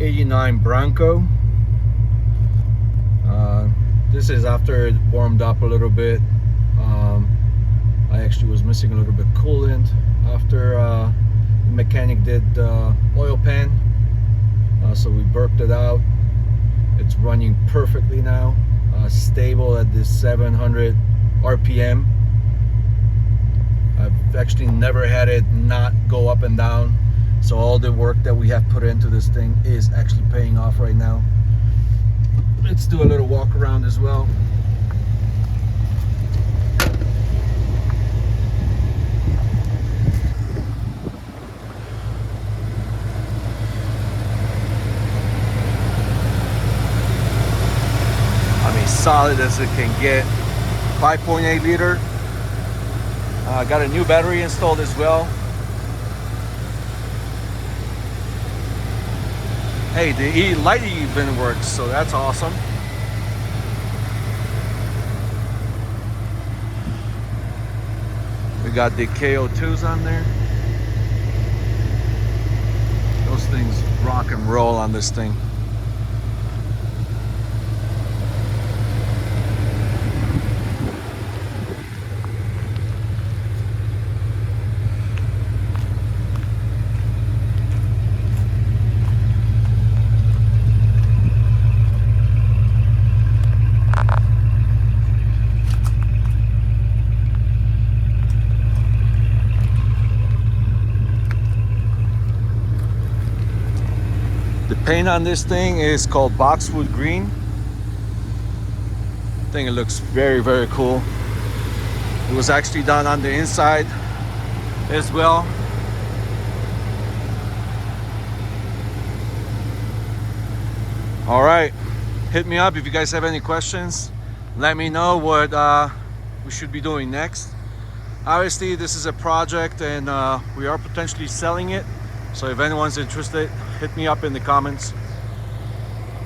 '89 Bronco. This is after it warmed up a little bit. I actually was missing a little bit coolant after the mechanic did oil pan, so we burped it out. It's running perfectly now, stable at this 700 RPM. I've actually never had it not go up and down, so all the work that we have put into this thing is actually paying off right now. Let's do a little walk around as well. I mean, solid as it can get. 5.8 liter. Got a new battery installed as well. Hey, the light even works, so that's awesome. We got the KO2s on there. Those things rock and roll on this thing. The paint on this thing is called Boxwood Green. I think it looks very, very cool. It was actually done on the inside as well. All right, hit me up if you guys have any questions. Let me know what we should be doing next. Obviously, this is a project and we are potentially selling it. So if anyone's interested, hit me up in the comments.